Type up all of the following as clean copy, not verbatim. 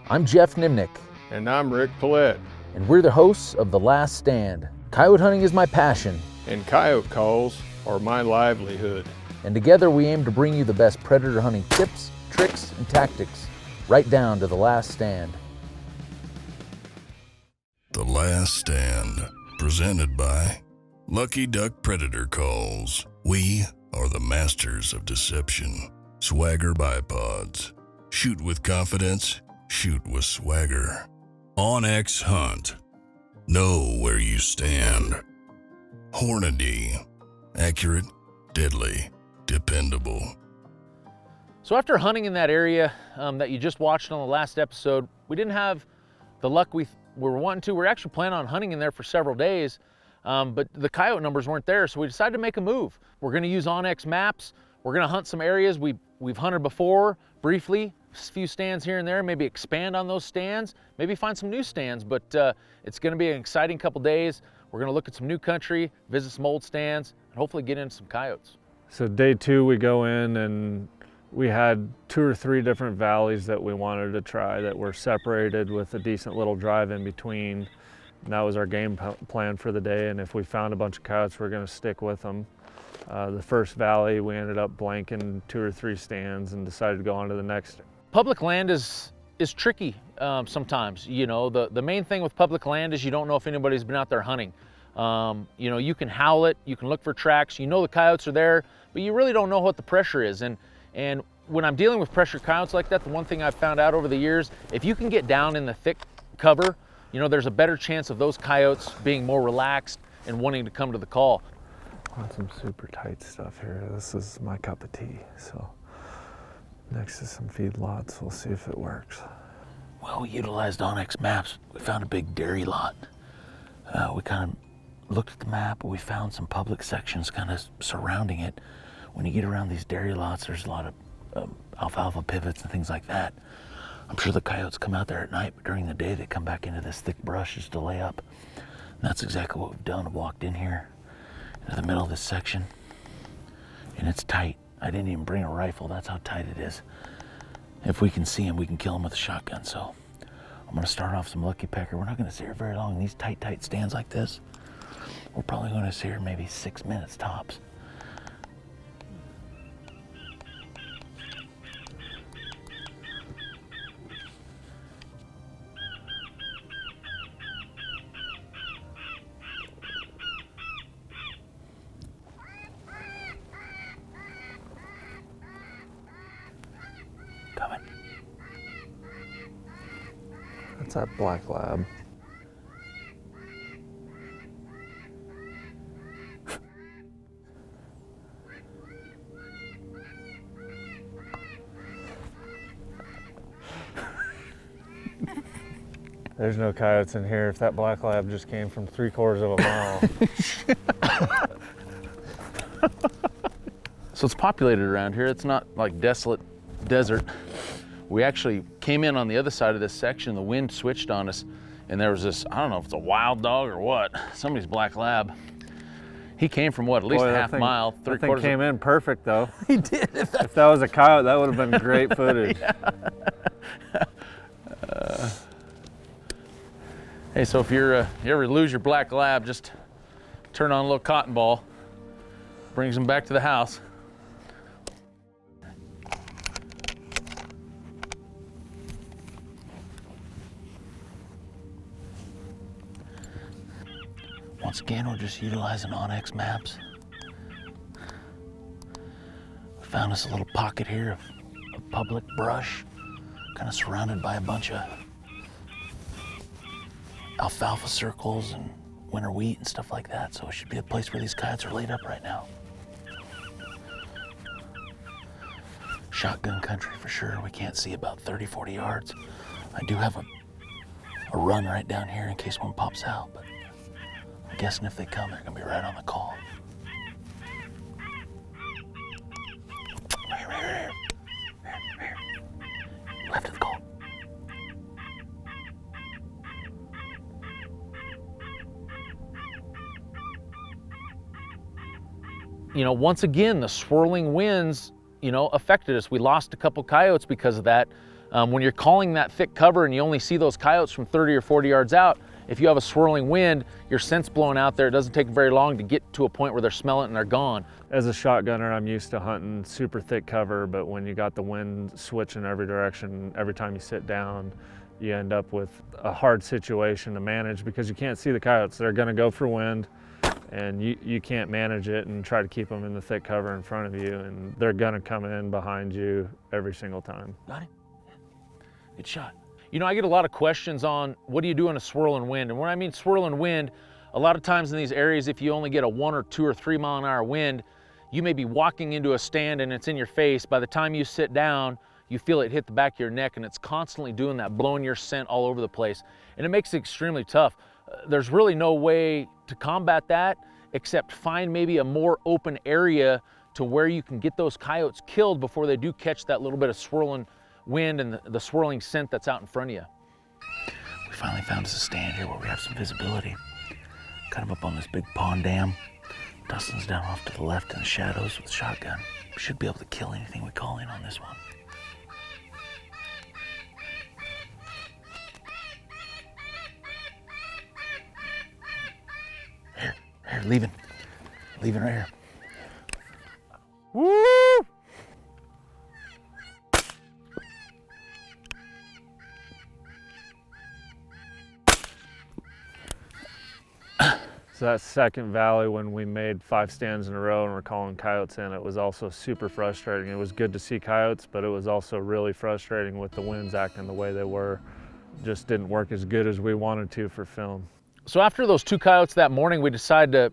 I'm Geoff Nemnich. And I'm Rick Paillet. And we're the hosts of The Last Stand. Coyote hunting is my passion. And coyote calls are my livelihood. And together we aim to bring you the best predator hunting tips, tricks, and tactics, right down to the last stand. The Last Stand, presented by Lucky Duck Predator Calls. We are the masters of deception. Swagger Bipods. Shoot with confidence, shoot with swagger. OnX Hunt. Know where you stand. Hornady. Accurate, deadly, dependable. So after hunting in that area that you just watched on the last episode, we didn't have the luck we were wanting to. We were actually planning on hunting in there for several days, but the coyote numbers weren't there, so we decided to make a move. We're gonna use OnX maps. We're gonna hunt some areas we've hunted before, briefly, a few stands here and there, maybe expand on those stands, maybe find some new stands, but it's gonna be an exciting couple days. We're gonna look at some new country, visit some old stands, and hopefully get into some coyotes. So day two, we go in and we had 2 or 3 different valleys that we wanted to try that were separated with a decent little drive in between. And that was our game plan for the day, and if we found a bunch of coyotes, we're gonna stick with them. The first valley, we ended up blanking 2 or 3 stands and decided to go on to the next. Public land is tricky sometimes. You know, the main thing with public land is you don't know if anybody's been out there hunting. You know, you can howl it, you can look for tracks, you know the coyotes are there, but you really don't know what the pressure is. And when I'm dealing with pressure coyotes like that, the one thing I've found out over the years, if you can get down in the thick cover, you know, there's a better chance of those coyotes being more relaxed and wanting to come to the call. Want some super tight stuff here. This is my cup of tea. So next to some feedlots, we'll see if it works. Well, we utilized OnX maps. We found a big dairy lot. We kind of looked at the map, and we found some public sections kind of surrounding it. When you get around these dairy lots, there's a lot of alfalfa pivots and things like that. I'm sure the coyotes come out there at night, but during the day they come back into this thick brush just to lay up. And that's exactly what we've done. I've walked in here into the middle of this section, and it's tight. I didn't even bring a rifle. That's how tight it is. If we can see him, we can kill him with a shotgun. So I'm gonna start off some lucky pecker. We're not gonna sit here very long in these tight stands like this. We're probably gonna sit here maybe 6 minutes tops. Coming. That's that black lab. There's no coyotes in here if that black lab just came from 3/4 of a mile. So it's populated around here. It's not like desolate desert. We actually came in on the other side of this section. The wind switched on us, and there was this, I don't know if it's a wild dog or what, somebody's black lab. He came from what, at least a half mile, 3/4. That thing came in perfect though. He did. If that was a coyote, that would have been great footage. Yeah. Hey, so if you ever lose your black lab, just turn on a little cotton ball, brings them back to the house. Once again, we're just utilizing OnX maps. We found us a little pocket here of public brush, kind of surrounded by a bunch of alfalfa circles and winter wheat and stuff like that. So it should be a place where these coyotes are laid up right now. Shotgun country for sure. We can't see about 30, 40 yards. I do have a run right down here in case one pops out, but I'm guessing if they come, they're gonna be right on the call. Left of the call. You know, once again, the swirling winds, you know, affected us. We lost a couple coyotes because of that. When you're calling that thick cover and you only see those coyotes from 30 or 40 yards out, if you have a swirling wind, your scent's blowing out there, it doesn't take very long to get to a point where they're smelling it and they're gone. As a shotgunner, I'm used to hunting super thick cover, but when you got the wind switching every direction, every time you sit down, you end up with a hard situation to manage because you can't see the coyotes. They're gonna go for wind, and you can't manage it and try to keep them in the thick cover in front of you, and they're gonna come in behind you every single time. Got it? Good shot. You know, I get a lot of questions on what do you do in a swirling wind? And when I mean swirling wind, a lot of times in these areas, if you only get a 1 or 2 or 3 mile an hour wind, you may be walking into a stand and it's in your face. By the time you sit down, you feel it hit the back of your neck, and it's constantly doing that, blowing your scent all over the place. And it makes it extremely tough. There's really no way to combat that except find maybe a more open area to where you can get those coyotes killed before they do catch that little bit of swirling wind and the swirling scent that's out in front of you. We finally found us a stand here where we have some visibility. Cut him up on this big pond dam. Dustin's down off to the left in the shadows with a shotgun. We should be able to kill anything we call in on this one. Here, leaving right here. Woo! So that second valley, when we made 5 stands in a row and we're calling coyotes in, it was also super frustrating. It was good to see coyotes, but it was also really frustrating with the winds acting the way they were. Just didn't work as good as we wanted to for film. So after those 2 coyotes that morning, we decided to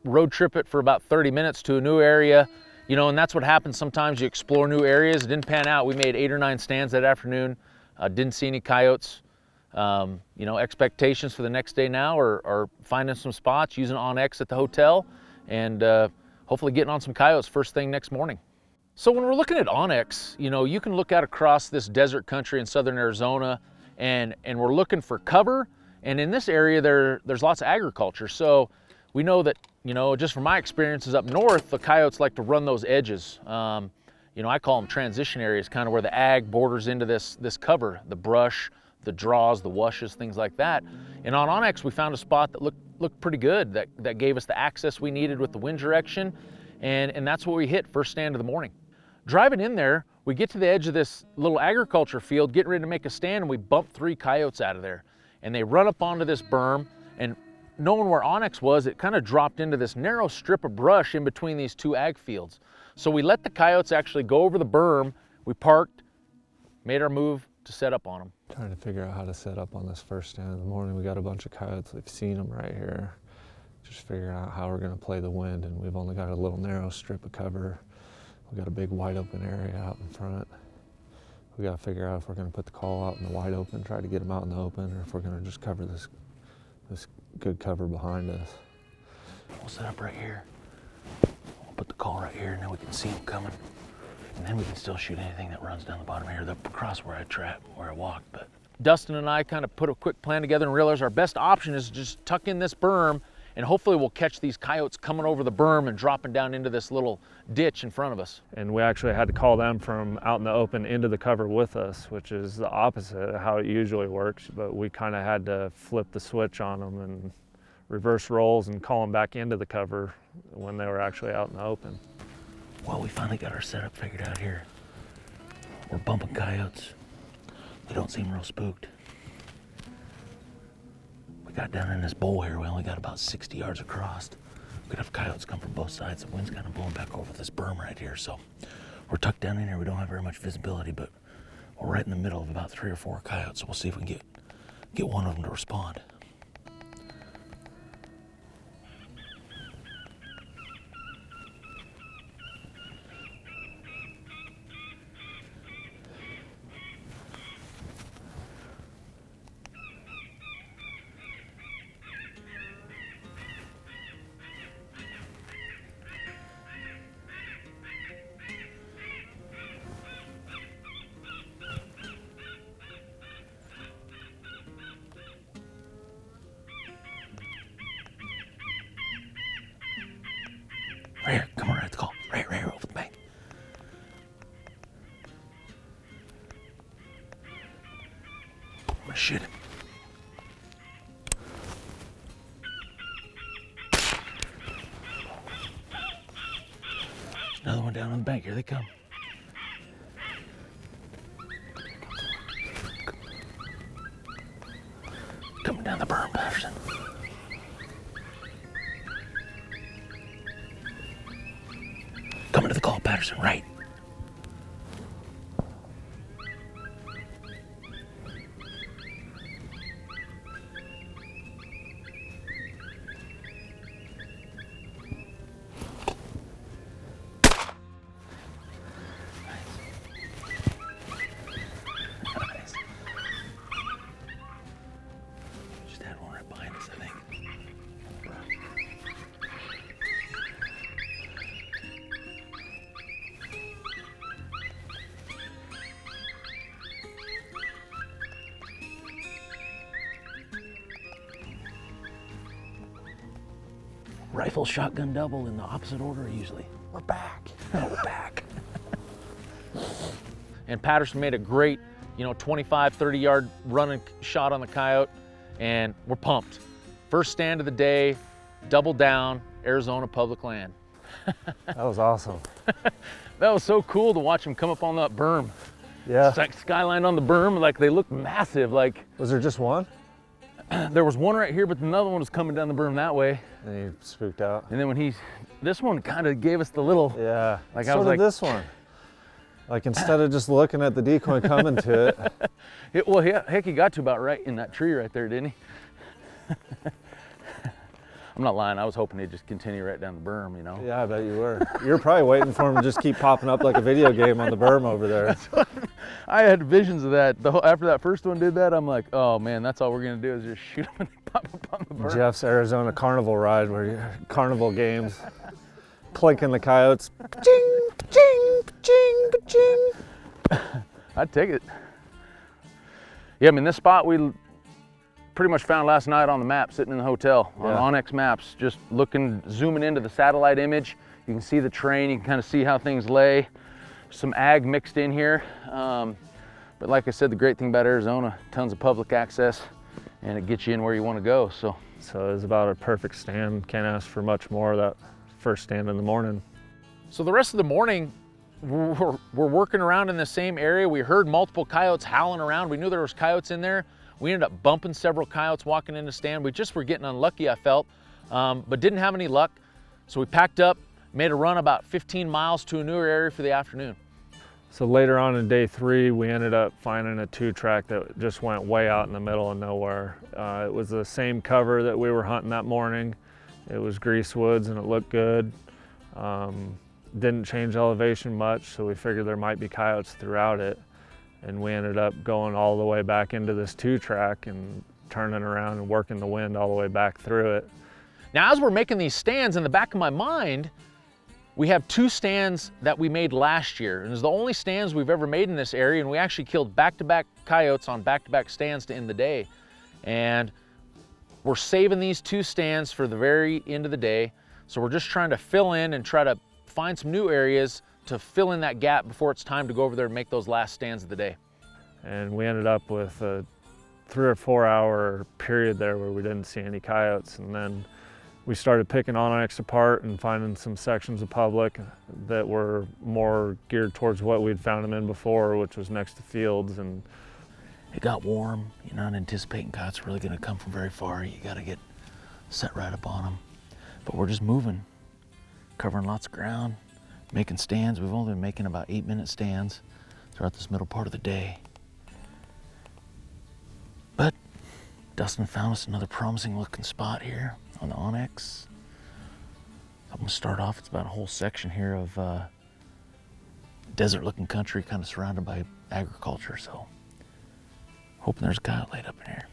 road trip it for about 30 minutes to a new area. You know, and that's what happens sometimes. You explore new areas. It didn't pan out. We made 8 or 9 stands that afternoon. Didn't see any coyotes. You know, expectations for the next day now are finding some spots, using OnX at the hotel, and hopefully getting on some coyotes first thing next morning. So when we're looking at OnX, you know, you can look out across this desert country in southern Arizona, and we're looking for cover. And in this area, there's lots of agriculture. So we know that, you know, just from my experiences up north, the coyotes like to run those edges. You know, I call them transition areas, kind of where the ag borders into this cover, the brush, the draws, the washes, things like that. And on OnX, we found a spot that looked pretty good, that gave us the access we needed with the wind direction, and that's what we hit first stand of the morning. Driving in there, we get to the edge of this little agriculture field, getting ready to make a stand, and we bump 3 coyotes out of there. And they run up onto this berm, and knowing where OnX was, it kind of dropped into this narrow strip of brush in between these 2 ag fields. So we let the coyotes actually go over the berm, we parked, made our move to set up on them. Trying to figure out how to set up on this first stand in the morning. We got a bunch of coyotes. We've seen them right here. Just figuring out how we're going to play the wind, and we've only got a little narrow strip of cover. We got a big wide open area out in front. We got to figure out if we're going to put the call out in the wide open, try to get them out in the open, or if we're going to just cover this good cover behind us. We'll set up right here. We'll put the call right here, and then we can see them coming. And then we can still shoot anything that runs down the bottom here, across where I walked. But Dustin and I kind of put a quick plan together and realized our best option is to just tuck in this berm, and hopefully we'll catch these coyotes coming over the berm and dropping down into this little ditch in front of us. And we actually had to call them from out in the open into the cover with us, which is the opposite of how it usually works. But we kind of had to flip the switch on them and reverse roles and call them back into the cover when they were actually out in the open. Well, we finally got our setup figured out here. We're bumping coyotes. They don't seem real spooked. We got down in this bowl here. We only got about 60 yards across. We could have coyotes come from both sides. The wind's kind of blowing back over this berm right here. So we're tucked down in here. We don't have very much visibility, but we're right in the middle of about 3 or 4 coyotes. So we'll see if we can get one of them to respond. gonna shoot him. Another one down on the bank. Here they come. Coming down the berm, Patterson. Coming to the call, Patterson, right. Nice. Just had one right behind us, I think. Rifle, shotgun, double in the opposite order usually. We're back. We're back. And Patterson made a great, 25, 30 yard running shot on the coyote, and we're pumped. First stand of the day, double down, Arizona public land. That was awesome. That was so cool to watch him come up on that berm. Yeah. It's like skyline on the berm, like they look massive. Like Was there just one? there was one right here, but another one was coming down the berm that way. And he spooked out. And then when this one kind of gave us the little, Yeah. Like, so I was did like- this one. Like instead of just looking at the decoy coming to it. well, heck, he got to about right in that tree right there, didn't he? I'm not lying, I was hoping he'd just continue right down the berm, Yeah, I bet you were. You're probably waiting for him to just keep popping up like a video game on the berm over there. I had visions of that. After that first one did that, I'm like, oh man, that's all we're gonna do is just shoot them and they pop up on the berm. Jeff's Arizona carnival ride where you carnival games. Clinking the coyotes. Ching, ching, ching, ching. I'd take it. Yeah, I mean, this spot we pretty much found last night on the map, sitting in the hotel on OnX Maps, just looking, zooming into the satellite image. You can see the terrain, you can kind of see how things lay. Some ag mixed in here. But like I said, the great thing about Arizona, tons of public access, and it gets you in where you want to go. So it was about a perfect stand. Can't ask for much more that first stand in the morning. So the rest of the morning, we're working around in the same area. We heard multiple coyotes howling around. We knew there was coyotes in there. We ended up bumping several coyotes walking in the stand. We just were getting unlucky, I felt, but didn't have any luck. So we packed up, made a run about 15 miles to a newer area for the afternoon. So later on in day 3, we ended up finding a 2-track that just went way out in the middle of nowhere. It was the same cover that we were hunting that morning. It was grease woods and it looked good. Didn't change elevation much, so we figured there might be coyotes throughout it. And we ended up going all the way back into this 2-track and turning around and working the wind all the way back through it. Now, as we're making these stands, in the back of my mind, we have 2 stands that we made last year. And it's the only stands we've ever made in this area, and we actually killed back-to-back coyotes on back-to-back stands to end the day. And we're saving these 2 stands for the very end of the day. So we're just trying to fill in and try to find some new areas to fill in that gap before it's time to go over there and make those last stands of the day. And we ended up with a 3 or 4 hour period there where we didn't see any coyotes. And then we started picking OnX apart and finding some sections of public that were more geared towards what we'd found them in before, which was next to fields. And It got warm. You're not anticipating coyotes really gonna come from very far. You gotta get set right up on them. But we're just moving, covering lots of ground, making stands. We've only been making about 8-minute stands throughout this middle part of the day. But Dustin found us another promising looking spot here on the OnX. I'm gonna start off, it's about a whole section here of desert looking country kind of surrounded by agriculture. So hoping there's a coyote laid up in here.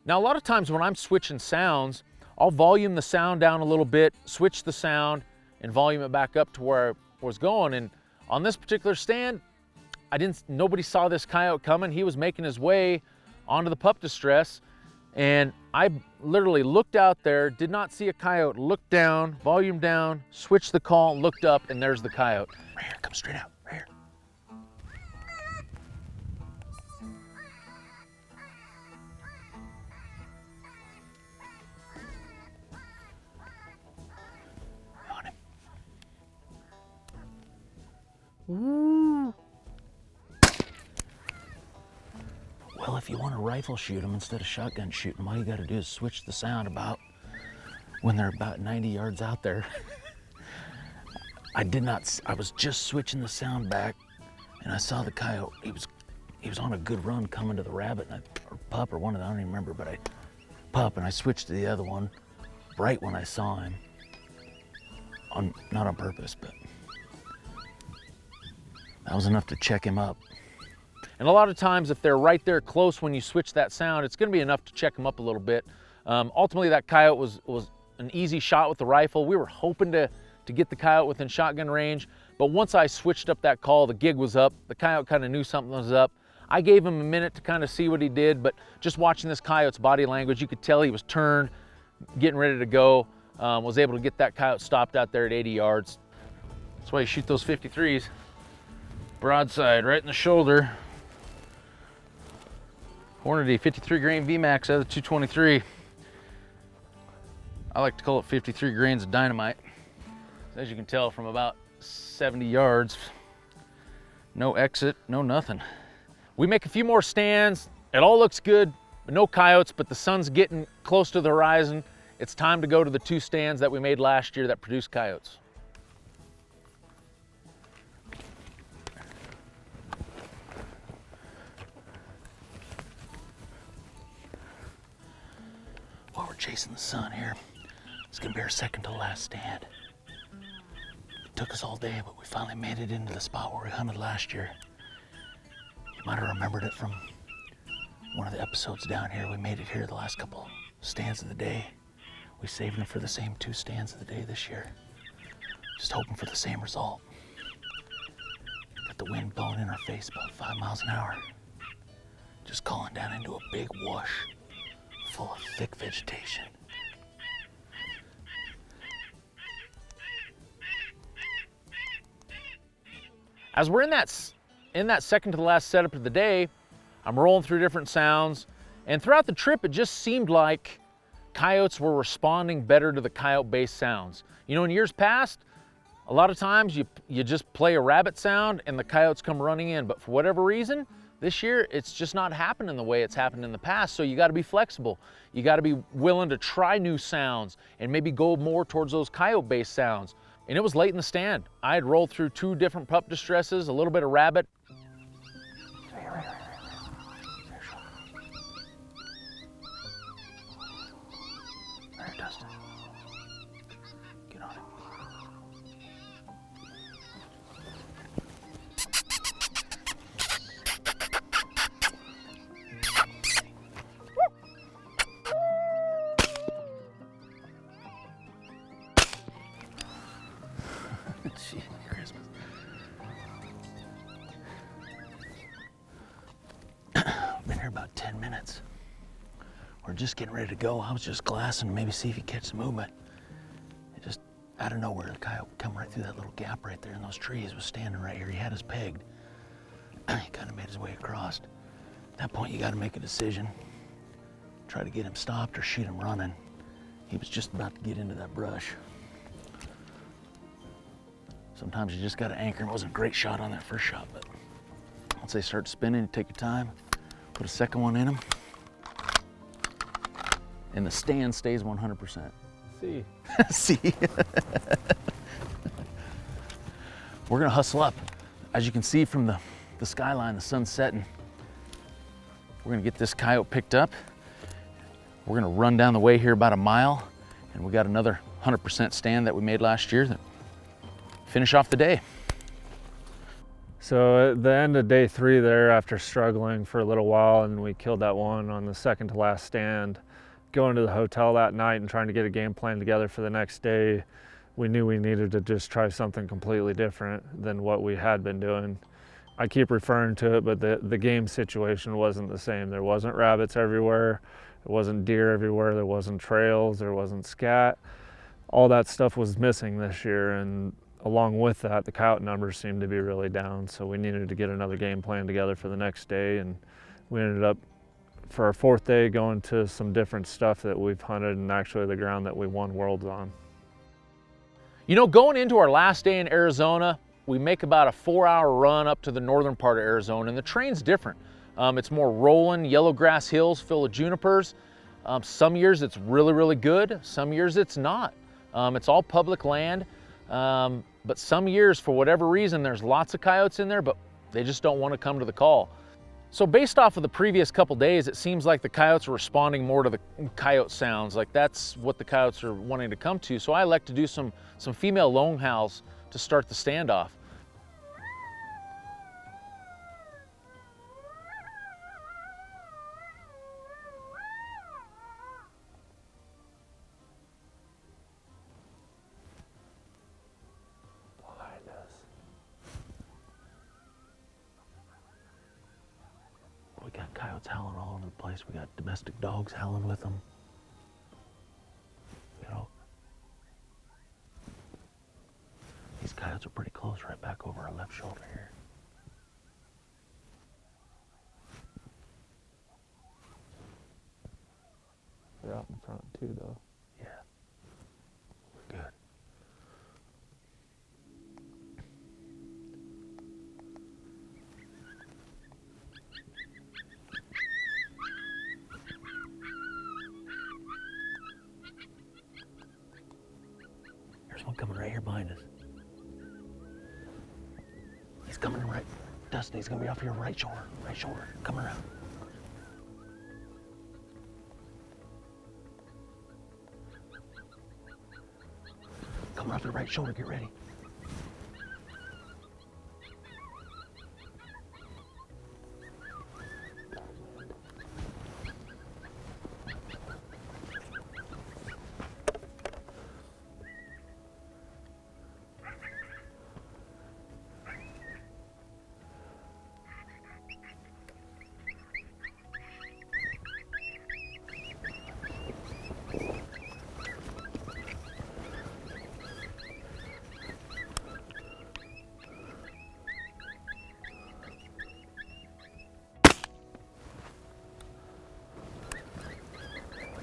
Now, a lot of times when I'm switching sounds, I'll volume the sound down a little bit, switch the sound, and volume it back up to where I was going. And on this particular stand, nobody saw this coyote coming. He was making his way onto the pup distress, and I literally looked out there, did not see a coyote, looked down, volume down, switched the call, looked up, and there's the coyote. Right here, come straight out, right here. On him. Ooh. Well, if you want to rifle shoot them instead of shotgun shoot them, all you got to do is switch the sound about when they're about 90 yards out there. I was just switching the sound back, and I saw the coyote. He was on a good run coming to the rabbit, or pup, or one of them, I don't even remember, but pup, and I switched to the other one right when I saw him. Not on purpose, but that was enough to check him up. And a lot of times, if they're right there close when you switch that sound, it's gonna be enough to check them up a little bit. Ultimately, that coyote was an easy shot with the rifle. We were hoping to get the coyote within shotgun range, but once I switched up that call, the gig was up. The coyote kind of knew something was up. I gave him a minute to kind of see what he did, but just watching this coyote's body language, you could tell he was turned, getting ready to go. Was able to get that coyote stopped out there at 80 yards. That's why you shoot those 53s. Broadside, right in the shoulder. Hornady 53 grain VMAX out of 223. I like to call it 53 grains of dynamite. As you can tell from about 70 yards, no exit, no nothing. We make a few more stands. It all looks good, but no coyotes, but the sun's getting close to the horizon. It's time to go to the 2 stands that we made last year that produced coyotes. While we're chasing the sun here, it's gonna be our second to last stand. It took us all day, but we finally made it into the spot where we hunted last year. You might have remembered it from one of the episodes down here. We made it here the last couple stands of the day. We saved them for the same 2 stands of the day this year. Just hoping for the same result. Got the wind blowing in our face about 5 miles an hour. Just calling down into a big wash full of thick vegetation. As we're in that second to the last setup of the day, I'm rolling through different sounds, and throughout the trip, it just seemed like coyotes were responding better to the coyote-based sounds. You know, in years past, a lot of times you just play a rabbit sound and the coyotes come running in, but for whatever reason, this year, it's just not happening the way it's happened in the past, so you gotta be flexible. You gotta be willing to try new sounds and maybe go more towards those coyote-based sounds. And it was late in the stand. I had rolled through 2 different pup distresses, a little bit of rabbit. There, Dustin. Get on it. Christmas. Been here about 10 minutes. We're just getting ready to go. I was just glassing, maybe see if he catch some movement. It just, out of nowhere, the coyote come right through that little gap right there in those trees, was standing right here. He had us pegged. He kind of made his way across. At that point, you got to make a decision. Try to get him stopped or shoot him running. He was just about to get into that brush. Sometimes you just got to anchor him. It wasn't a great shot on that first shot, but once they start spinning, you take your time, put a second one in them, and the stand stays 100%. See. See. We're gonna hustle up. As you can see from the skyline, the sun's setting. We're gonna get this coyote picked up. We're gonna run down the way here about a mile, and we got another 100% stand that we made last year that finish off the day. So at the end of day 3 there, after struggling for a little while, and we killed that one on the second to last stand, going to the hotel that night and trying to get a game plan together for the next day, we knew we needed to just try something completely different than what we had been doing. I keep referring to it, but the game situation wasn't the same. There wasn't rabbits everywhere, there wasn't deer everywhere, there wasn't trails, there wasn't scat. All that stuff was missing this year, and along with that, the coyote numbers seemed to be really down, so we needed to get another game plan together for the next day, and we ended up, for our 4th day, going to some different stuff that we've hunted and actually the ground that we won worlds on. You know, going into our last day in Arizona, we make about a 4-hour run up to the northern part of Arizona, and the terrain's different. It's more rolling, yellow grass hills full of junipers. Some years it's really, really good. Some years it's not. It's all public land, but some years, for whatever reason, there's lots of coyotes in there, but they just don't want to come to the call. So based off of the previous couple days, it seems like the coyotes are responding more to the coyote sounds. Like that's what the coyotes are wanting to come to. So I like to do some female lone howls to start the standoff. We got coyotes howling all over the place. We got domestic dogs howling with them. You know, these coyotes are pretty close, right back over our left shoulder here. They're out in front too, though. Yeah, we're good. There's one coming right here behind us. He's coming in right. Dustin, he's gonna be off your right shoulder. Right shoulder. Coming around. Coming off your right shoulder. Get ready.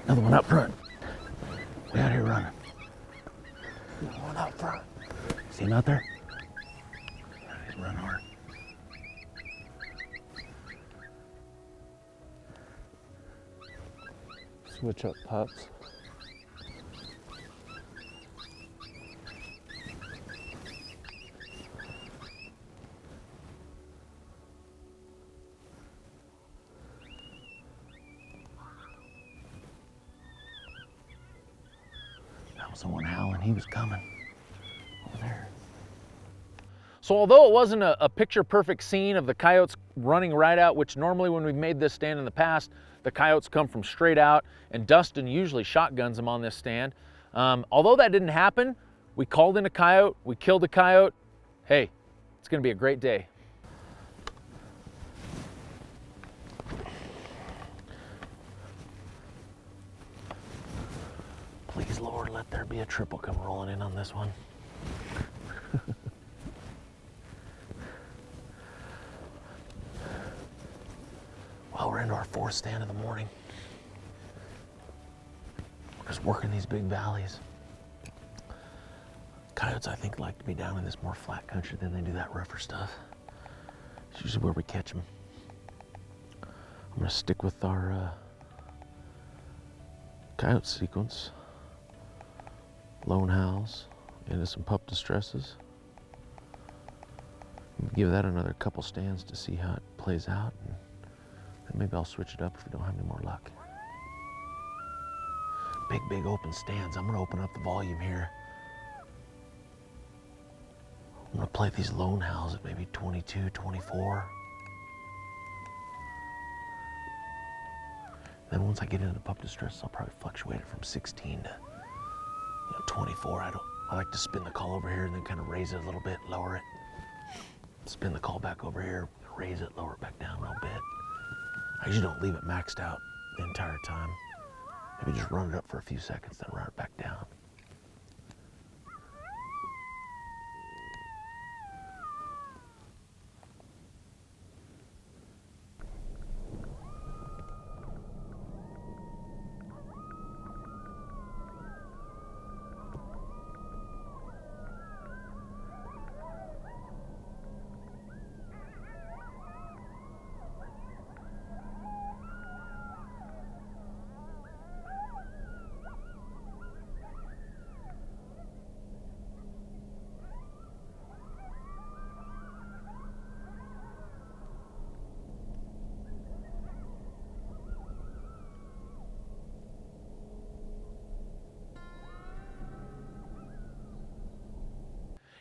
Another one out front. We out here running. Another one out front. See him out there? He's running hard. Switch up pups. That was the one howling. He was coming over there. So although it wasn't a picture-perfect scene of the coyotes running right out, which normally when we've made this stand in the past, the coyotes come from straight out, and Dustin usually shotguns them on this stand. Although that didn't happen, we called in a coyote, we killed a coyote. Hey, it's gonna be a great day. Please, Lord, let there be a triple come rolling in on this one. Well, we're into our 4th stand of the morning. We're just working these big valleys. Coyotes, I think, like to be down in this more flat country than they do that rougher stuff. It's usually where we catch them. I'm gonna stick with our coyote sequence. Lone howls into some pup distresses. Give that another couple stands to see how it plays out, and then maybe I'll switch it up if we don't have any more luck. Big open stands. I'm gonna open up the volume here. I'm gonna play these lone howls at maybe 22, 24. Then once I get into the pup distress, I'll probably fluctuate it from 16 to 24. I like to spin the call over here and then kind of raise it a little bit, lower it. Spin the call back over here, raise it, lower it back down a little bit. I usually don't leave it maxed out the entire time. Maybe just run it up for a few seconds, then run it back down.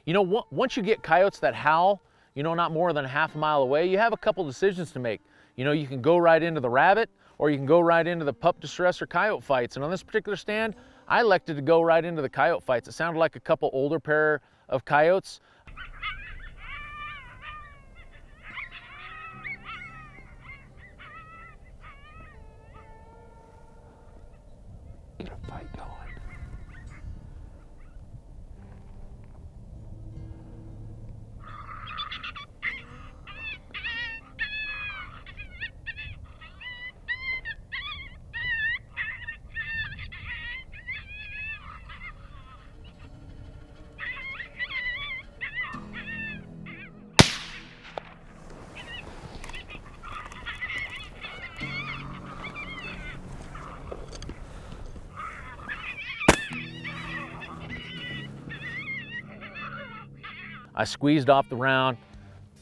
You know, once you get coyotes that howl, you know, not more than a half a mile away, you have a couple decisions to make. You know, you can go right into the rabbit, or you can go right into the pup distress or coyote fights. And on this particular stand, I elected to go right into the coyote fights. It sounded like a couple older pair of coyotes. Get a fight going. I squeezed off the round,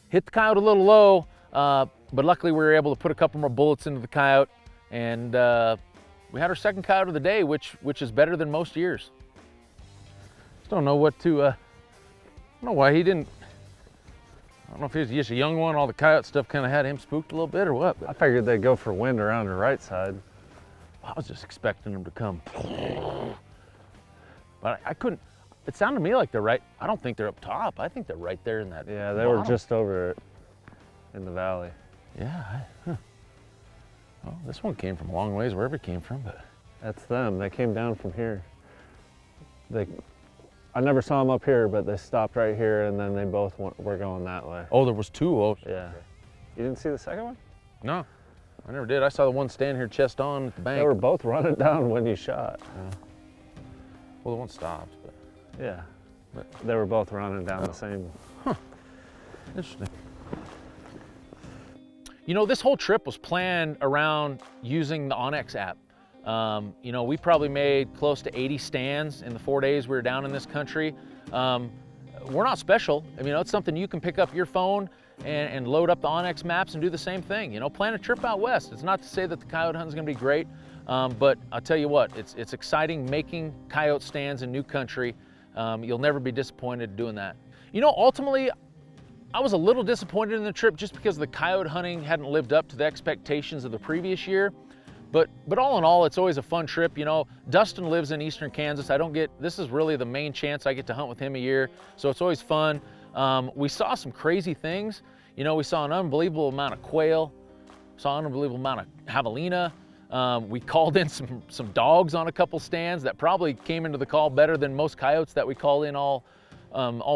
hit the coyote a little low, but luckily we were able to put a couple more bullets into the coyote, and we had our second coyote of the day, which is better than most years. Just don't know what to, I don't know why he didn't, I don't know if he was just a young one, all the coyote stuff kind of had him spooked a little bit or what. I figured they'd go for wind around the right side. I was just expecting them to come. But I couldn't, it sounded to me like they're right. I don't think they're up top. I think they're right there in that Yeah, they were bottom. just over it in the valley. Yeah. Well, this one came from a long ways, wherever it came from, but. That's them. They came down from here. I never saw them up here, but they stopped right here, and then they both were going that way. Oh, there was two. Oh, Yeah. You didn't see the second one? no, I never did. I saw the one standing here chest on at the bank. They were both running down when you shot. Well, the one stopped, but Yeah. But they were both running down the same. interesting. You know, this whole trip was planned around using the OnX app. You know, we probably made close to 80 stands in the 4 days we were down in this country. We're not special. I mean, it's something you can pick up your phone and load up the OnX maps and do the same thing. You know, plan a trip out west. It's not to say that the coyote hunt is going to be great, but I'll tell you what, it's exciting making coyote stands in new country. You'll never be disappointed doing that. You know, ultimately, I was a little disappointed in the trip just because the coyote hunting hadn't lived up to the expectations of the previous year. But all in all, it's always a fun trip. You know, Dustin lives in eastern Kansas. This is really the main chance I get to hunt with him a year. So it's always fun. We saw some crazy things. You know, we saw an unbelievable amount of quail, saw an unbelievable amount of javelina. We called in some dogs on a couple stands that probably came into the call better than most coyotes that we call in all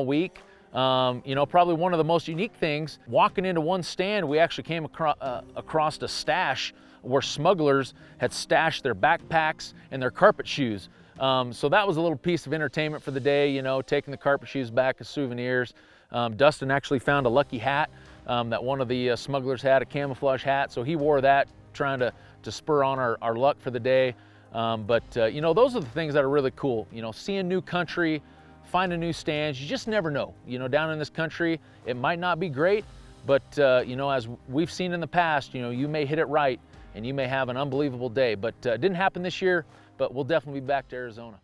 week. You know, probably one of the most unique things, walking into one stand, we actually came across a stash where smugglers had stashed their backpacks and their carpet shoes. So that was a little piece of entertainment for the day, you know, taking the carpet shoes back as souvenirs. Dustin actually found a lucky hat that one of the smugglers had, a camouflage hat, so he wore that, trying to spur on our luck for the day. You know, those are the things that are really cool. You know, seeing new country, finding new stands, you just never know. You know, down in this country, it might not be great, but you know, as we've seen in the past, you know, you may hit it right and you may have an unbelievable day. But it didn't happen this year, but we'll definitely be back to Arizona.